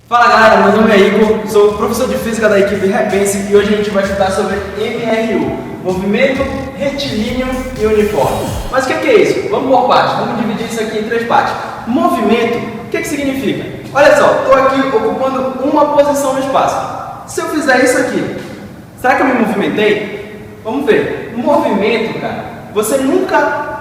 Fala galera, meu nome é Igor, sou professor de Física da equipe Repense e hoje a gente vai estudar sobre MRU, Movimento Retilíneo e Uniforme. Mas o que é isso? Vamos por partes, vamos dividir isso aqui em três partes. Movimento, o que significa? Olha só, estou aqui ocupando uma posição no espaço. Se eu fizer isso aqui, será que eu me movimentei? Vamos ver. Movimento, cara,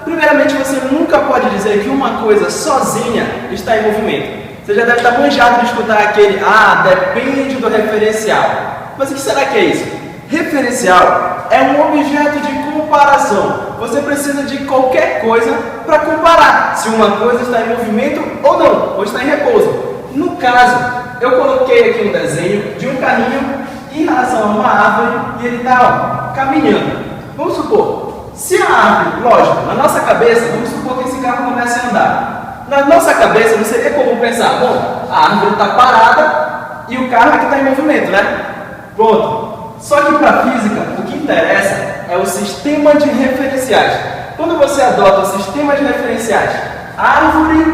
primeiramente você nunca pode dizer que uma coisa sozinha está em movimento. Você já deve estar manjado de escutar aquele, depende do referencial. Mas o que será que é isso? Referencial é um objeto de comparação. Você precisa de qualquer coisa para comparar se uma coisa está em movimento ou não, ou está em repouso. No caso, eu coloquei aqui um desenho de um carrinho em relação a uma árvore e ele está caminhando. Vamos supor, se a árvore, lógico, na nossa cabeça, vamos supor que esse carro comece a andar. Na nossa cabeça não seria comum pensar, bom, a árvore está parada e o carro é que está em movimento, né? Pronto. Só que para a física, o que interessa é o sistema de referenciais. Quando você adota o sistema de referenciais, árvore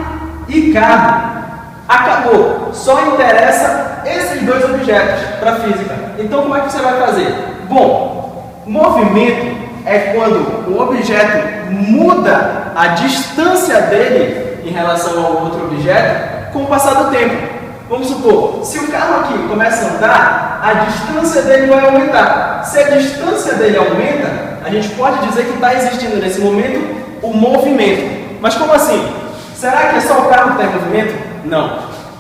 e carro, acabou. Só interessa esses dois objetos para a física. Então como é que você vai fazer? Bom, movimento é quando o objeto muda a distância dele em relação ao outro objeto com o passar do tempo. Vamos supor, se o carro aqui começa a andar, a distância dele vai aumentar. Se a distância dele aumenta, a gente pode dizer que está existindo nesse momento o movimento. Mas como assim? Será que é só o carro que está em movimento? Não.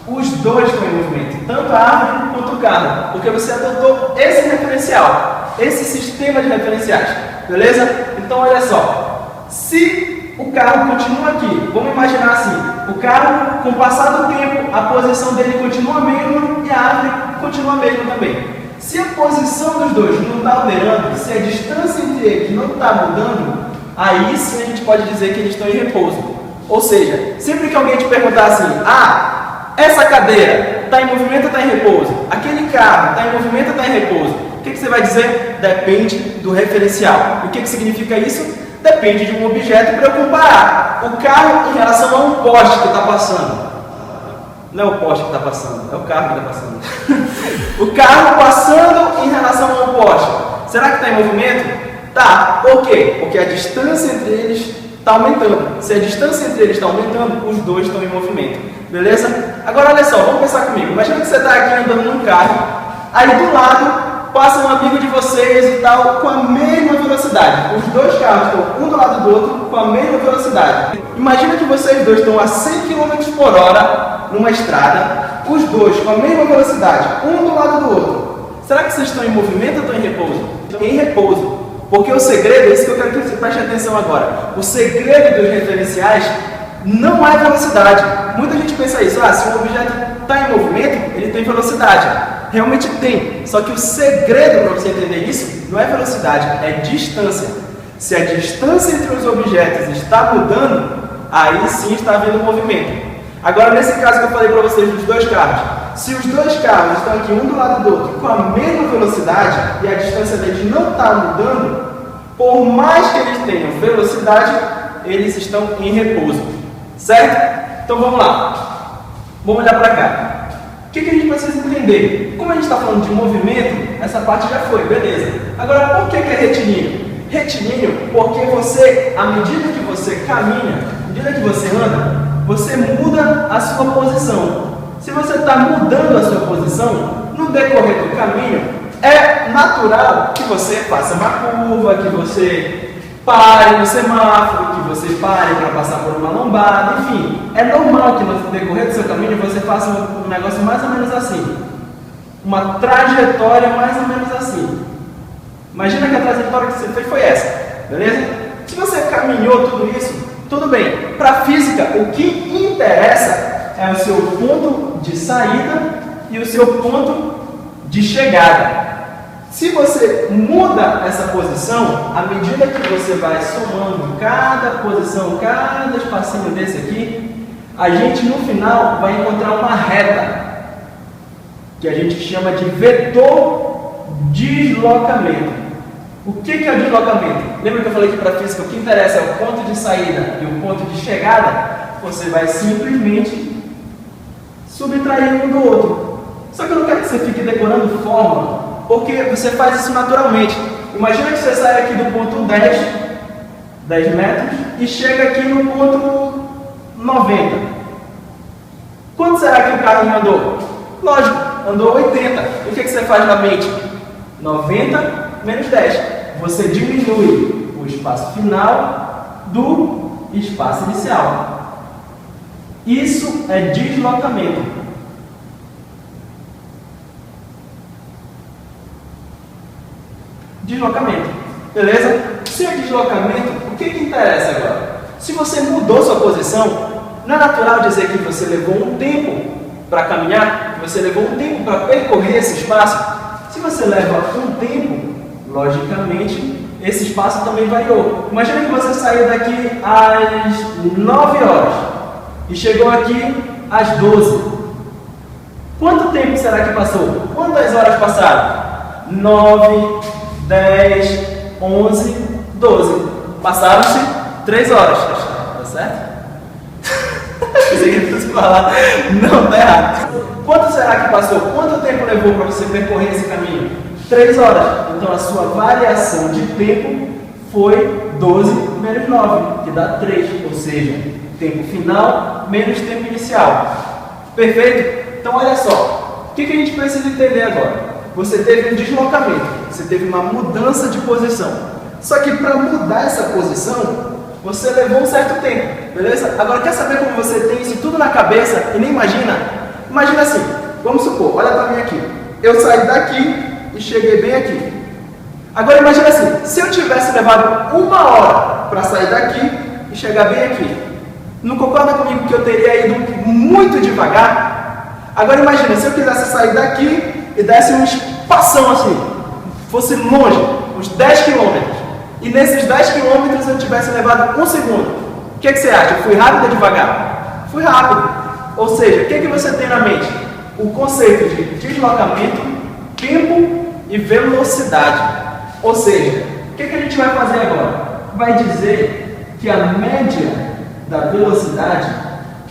Os dois estão em movimento, tanto a árvore quanto o carro, porque você adotou esse referencial, esse sistema de referenciais. Beleza? Então olha só, se o carro continua aqui, vamos imaginar assim, o carro, com o passar do tempo, a posição dele continua a mesma e a árvore continua a mesma também. Se a posição dos dois não está alterando, se a distância entre eles não está mudando, aí sim a gente pode dizer que eles estão em repouso. Ou seja, sempre que alguém te perguntar assim, essa cadeira está em movimento ou está em repouso? Aquele carro está em movimento ou está em repouso? O que você vai dizer? Depende do referencial. O que significa isso? Depende de um objeto para eu comparar. O carro em relação a um poste que está passando. Não é o poste que está passando, é o carro que está passando. O carro passando em relação a um poste. Será que está em movimento? Tá. Por quê? Porque a distância entre eles está aumentando. Se a distância entre eles está aumentando, os dois estão em movimento. Beleza? Agora olha só, vamos pensar comigo. Imagina que você está aqui andando num carro, aí do lado passa um amigo de vocês e tal, com a mesma velocidade. Os dois carros estão um do lado do outro com a mesma velocidade. Imagina que vocês dois estão a 100 km por hora numa estrada, os dois com a mesma velocidade, um do lado do outro. Será que vocês estão em movimento ou estão em repouso? Em repouso. Porque o segredo, é isso que eu quero que você preste atenção agora. O segredo dos referenciais não é velocidade. Muita gente pensa isso, se um objeto está em movimento, ele tem velocidade. Realmente tem, só que o segredo para você entender isso não é velocidade, é distância. Se a distância entre os objetos está mudando, aí sim está havendo movimento. Agora, nesse caso que eu falei para vocês dos dois carros, se os dois carros estão aqui um do lado do outro com a mesma velocidade e a distância deles não está mudando, por mais que eles tenham velocidade, eles estão em repouso. Certo? Então vamos lá. Vamos olhar para cá. O que a gente precisa entender? Como a gente está falando de movimento, essa parte já foi, beleza. Agora, por que é retilíneo? Retilíneo porque você, à medida que você caminha, à medida que você anda, você muda a sua posição. Se você está mudando a sua posição, no decorrer do caminho, é natural que você faça uma curva, que você pare no semáforo, que você pare para passar por uma lombada, enfim. É normal que no decorrer do seu caminho você faça um negócio mais ou menos assim. Uma trajetória mais ou menos assim. Imagina que a trajetória que você fez foi essa, beleza? Se você caminhou tudo isso, tudo bem. Para a física, o que interessa é o seu ponto de saída e o seu ponto de chegada. Se você muda essa posição, à medida que você vai somando cada posição, cada espacinho desse aqui, a gente no final vai encontrar uma reta, que a gente chama de vetor deslocamento. O que é o deslocamento? Lembra que eu falei que para a física o que interessa é o ponto de saída e o ponto de chegada? Você vai simplesmente subtrair um do outro. você fique decorando fórmula, porque você faz isso naturalmente. Imagina que você sai aqui do ponto 10 metros, e chega aqui no ponto 90. Quanto será que o carro andou? Lógico, andou 80. E o que você faz na mente? 90 menos 10. Você diminui o espaço final do espaço inicial. Isso é deslocamento. Deslocamento. Beleza? Se é deslocamento, o que interessa agora? Se você mudou sua posição, não é natural dizer que você levou um tempo para caminhar, que você levou um tempo para percorrer esse espaço? Se você leva um tempo, logicamente, esse espaço também variou. Imagina que você saiu daqui às 9 horas e chegou aqui às 12. Quanto tempo será que passou? Quantas horas passaram? 9, 10, 11, 12. Passaram-se 3 horas. Tá certo? Pensei que eu fosse falar. Não, tá errado. Quanto será que passou? Quanto tempo levou para você percorrer esse caminho? 3 horas. Então a sua variação de tempo foi 12 menos 9, que dá 3. Ou seja, tempo final menos tempo inicial. Perfeito? Então olha só. O que a gente precisa entender agora? Você teve um deslocamento, você teve uma mudança de posição. Só que para mudar essa posição, você levou um certo tempo, beleza? Agora, quer saber como você tem isso tudo na cabeça e nem imagina? Imagina assim, vamos supor, olha para mim aqui. Eu saí daqui e cheguei bem aqui. Agora imagina assim, se eu tivesse levado 1 hora para sair daqui e chegar bem aqui, não concorda comigo que eu teria ido muito devagar? Agora imagina, se eu quisesse sair daqui e desse um espação assim, fosse longe, uns 10 quilômetros, e nesses 10 quilômetros eu tivesse levado 1 segundo, o que você acha? Eu fui rápido ou devagar? Fui rápido. Ou seja, o que você tem na mente? O conceito de deslocamento, tempo e velocidade. Ou seja, o que a gente vai fazer agora? Vai dizer que a média da velocidade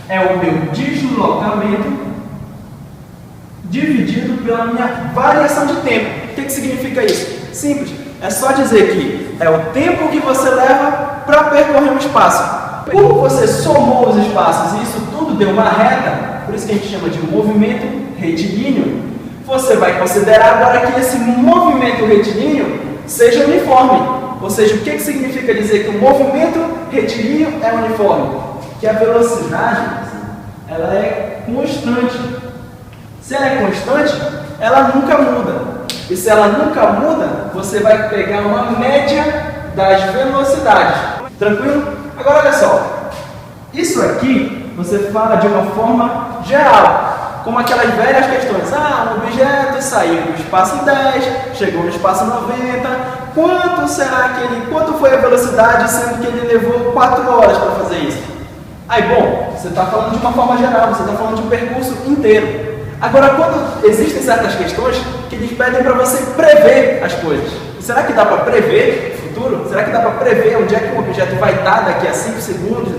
é o meu deslocamento dividido pela minha variação de tempo. O que significa isso? Simples. É só dizer que é o tempo que você leva para percorrer um espaço. Como você somou os espaços e isso tudo deu uma reta, por isso que a gente chama de movimento retilíneo, você vai considerar agora que esse movimento retilíneo seja uniforme. Ou seja, o que significa dizer que o movimento retilíneo é uniforme? Que a velocidade ela é constante. Se ela é constante, ela nunca muda. E se ela nunca muda, você vai pegar uma média das velocidades. Tranquilo? Agora olha só. Isso aqui você fala de uma forma geral. Como aquelas velhas questões. Um objeto saiu do espaço 10, chegou no espaço 90. Quanto foi a velocidade, sendo que ele levou 4 horas para fazer isso? Aí, bom, você está falando de uma forma geral, você está falando de um percurso inteiro. Agora, quando existem certas questões que eles pedem para você prever as coisas. Será que dá para prever o futuro? Será que dá para prever onde é que o objeto vai estar daqui a 5 segundos,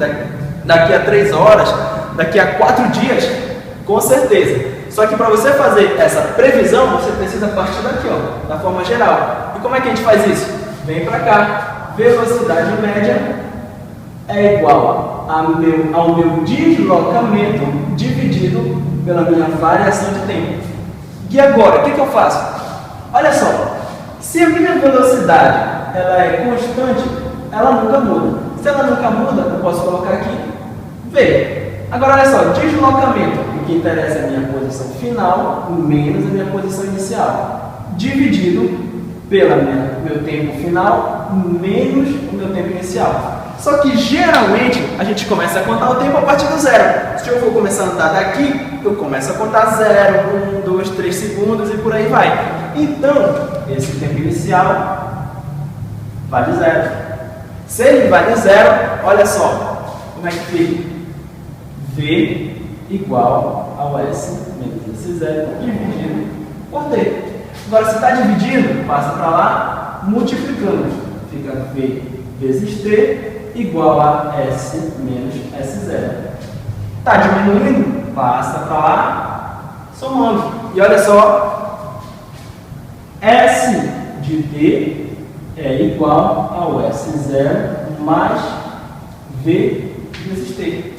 daqui a 3 horas, daqui a 4 dias? Com certeza. Só que para você fazer essa previsão, você precisa partir daqui, ó, da forma geral. E como é que a gente faz isso? Vem para cá. Velocidade média é igual ao meu deslocamento dividido pela minha variação de tempo. E agora, o que eu faço? Olha só, se a minha velocidade ela é constante, ela nunca muda. Se ela nunca muda, eu posso colocar aqui V. Agora, olha só, deslocamento. O que interessa é a minha posição final menos a minha posição inicial, dividido pelo meu tempo final menos o meu tempo inicial. Só que geralmente a gente começa a contar o tempo a partir do zero. Se eu vou começar a andar daqui, eu começo a contar 0, 1, 2, 3 segundos e por aí vai. Então, esse tempo inicial vale 0. Se ele vale 0, olha só como é que fica. V igual ao S menos esse 0 dividido por T. Agora, se está dividindo, passa para lá, multiplicando. Fica V vezes T igual a S menos S0. Está diminuindo? Passa para lá, somando. E olha só, S de D é igual ao S0 mais V vezes T.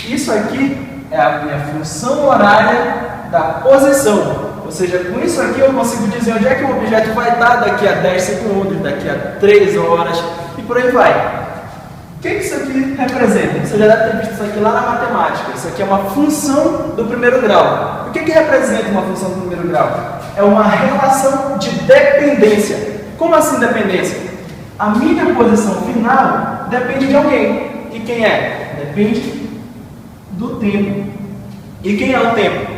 Isso aqui é a minha função horária da posição. Ou seja, com isso aqui eu consigo dizer onde é que o objeto vai estar daqui a 10 segundos, daqui a 3 horas e por aí vai. O que isso aqui representa? Você já deve ter visto isso aqui lá na matemática. Isso aqui é uma função do primeiro grau. O que representa uma função do primeiro grau? É uma relação de dependência. Como assim dependência? A minha posição final depende de alguém. E quem é? Depende do tempo. E quem é o tempo?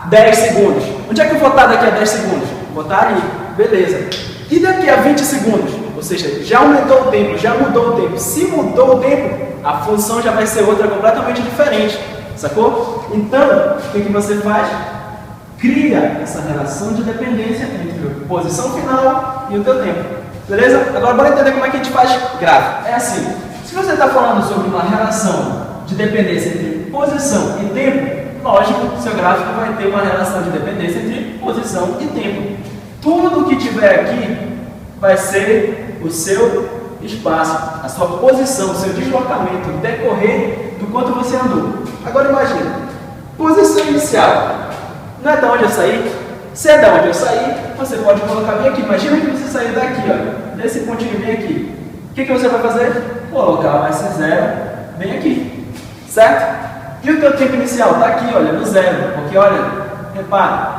10 segundos. Onde é que eu vou estar daqui a 10 segundos? Vou estar ali. Beleza. E daqui a 20 segundos? Ou seja, já aumentou o tempo, já mudou o tempo. Se mudou o tempo, a função já vai ser outra completamente diferente. Sacou? Então, o que você faz? Cria essa relação de dependência entre a posição final e o teu tempo. Beleza? Agora, bora entender como é que a gente faz gráfico. É assim. Se você está falando sobre uma relação de dependência entre posição e tempo, lógico, seu gráfico vai ter uma relação de dependência entre posição e tempo. Tudo que tiver aqui vai ser o seu espaço, a sua posição, o seu deslocamento, o decorrer do quanto você andou. Agora imagine, posição inicial, não é da onde eu saí? Se é da onde eu saí, você pode colocar bem aqui. Imagina que você saiu daqui, ó, desse pontinho bem aqui. O que você vai fazer? Colocar o S0 bem aqui, certo? E o teu tempo inicial está aqui, olha, no zero, porque olha, repara,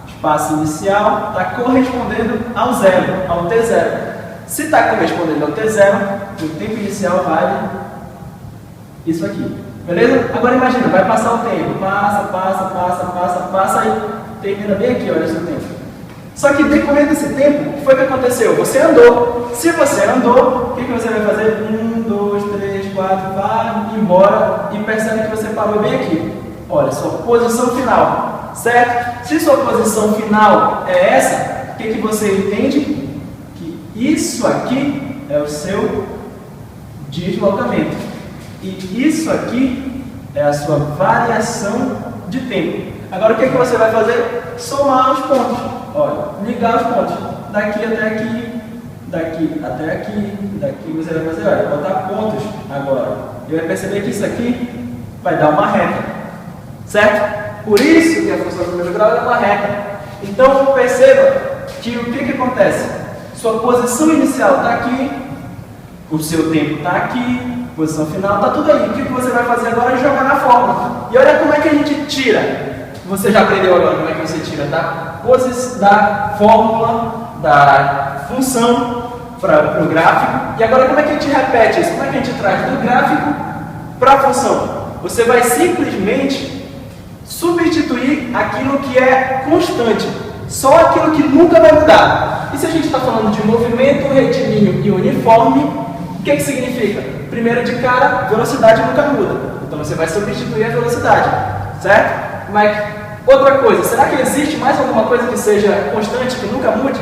o espaço inicial está correspondendo ao zero, ao T0. Se está correspondendo ao T0, o tempo inicial vale isso aqui, beleza? Agora imagina, vai passar o tempo, passa e termina bem aqui, olha o seu tempo. Só que decorrendo desse tempo, o que foi que aconteceu? Você andou. Se você andou, o que você vai fazer? 1, 2, 3, 4, vai embora e percebe que você parou bem aqui. Olha, sua posição final, certo? Se sua posição final é essa, o que você entende? Que isso aqui é o seu deslocamento. E isso aqui é a sua variação de tempo. Agora o que você vai fazer? Somar os pontos. Olha, ligar os pontos. Daqui até aqui, daqui até aqui, daqui você vai fazer, olha, botar pontos agora. E vai perceber que isso aqui vai dar uma reta. Certo? Por isso que a função do primeiro grau é uma reta. Então perceba que o que acontece? Sua posição inicial está aqui, o seu tempo está aqui, posição final está tudo aí. O que você vai fazer agora é jogar na fórmula. E olha como é que a gente tira. Você já aprendeu agora como é que você tira da fórmula, da função para o gráfico. E agora como é que a gente repete isso? Como é que a gente traz do gráfico para a função? Você vai simplesmente substituir aquilo que é constante. Só aquilo que nunca vai mudar. E se a gente está falando de movimento retilíneo e uniforme, o que significa? Primeiro de cara, velocidade nunca muda. Então você vai substituir a velocidade, certo? Mas outra coisa, será que existe mais alguma coisa que seja constante, que nunca mude?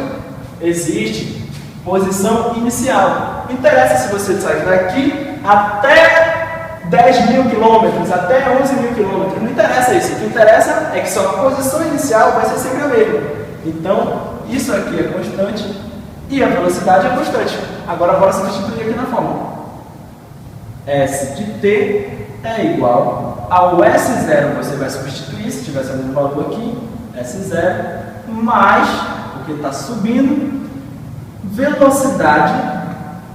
Existe. Posição inicial. Não interessa se você sair daqui até 10 mil quilômetros, até 11 mil quilômetros. Não interessa isso. O que interessa é que sua posição inicial vai ser sempre a mesma. Então, isso aqui é constante e a velocidade é constante. Agora, bora substituir aqui na fórmula. S de t é igual ao S0, você vai substituir, se tivesse algum valor aqui, S0, mais, porque está subindo, velocidade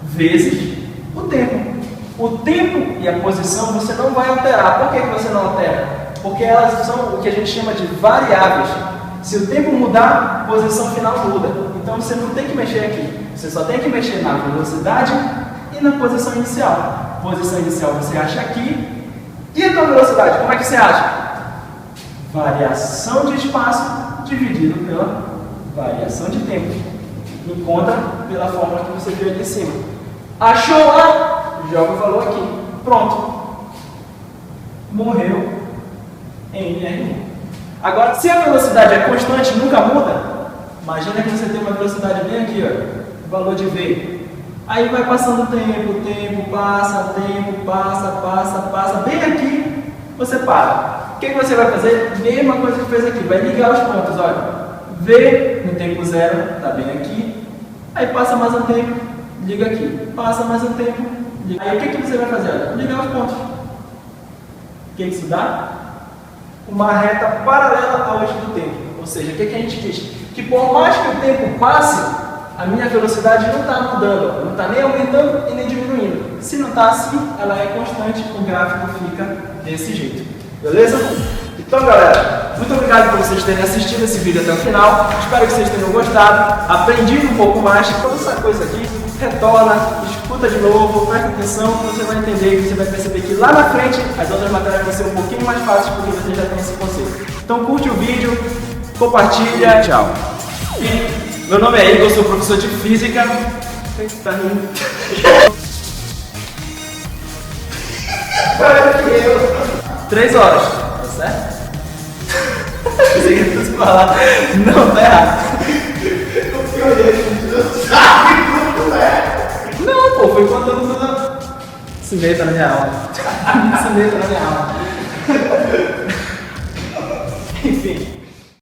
vezes o tempo. O tempo e a posição você não vai alterar. Por que você não altera? Porque elas são o que a gente chama de variáveis. Se o tempo mudar, a posição final muda. Então você não tem que mexer aqui. Você só tem que mexer na velocidade e na posição inicial. Posição inicial você acha aqui. E a tua velocidade, como é que você acha? Variação de espaço dividido pela variação de tempo. Encontra pela fórmula que você viu ali em cima. Achou lá? Joga o valor aqui. Pronto. Morreu em NR1. Agora, se a velocidade é constante e nunca muda, imagina que você tem uma velocidade bem aqui, ó, o valor de V. Aí vai passando o tempo passa, bem aqui você para. O que você vai fazer? Mesma coisa que fez aqui, vai ligar os pontos, olha. V no tempo zero, está bem aqui. Aí passa mais um tempo, liga aqui. Passa mais um tempo, liga. Aí o que você vai fazer? Olha, ligar os pontos. O que isso dá? Uma reta paralela ao eixo do tempo. Ou seja, o que a gente quis? Que por mais que o tempo passe, a minha velocidade não está mudando, não está nem aumentando e nem diminuindo. Se não está assim, ela é constante, o gráfico fica desse jeito. Beleza? Então, galera, muito obrigado por vocês terem assistido esse vídeo até o final. Espero que vocês tenham gostado, aprendido um pouco mais. Toda essa coisa aqui, retorna, escuta de novo, presta atenção, você vai entender e você vai perceber que lá na frente as outras matérias vão ser um pouquinho mais fáceis porque você já tem esse conceito. Então curte o vídeo, compartilha, tchau. E meu nome é Igor, sou professor de Física. Quem tá rindo? 3 horas, tá certo? Você quer falar? Não, tá errado. Não, pô, foi contando toda. Se meta na minha aula. Se meta na minha aula.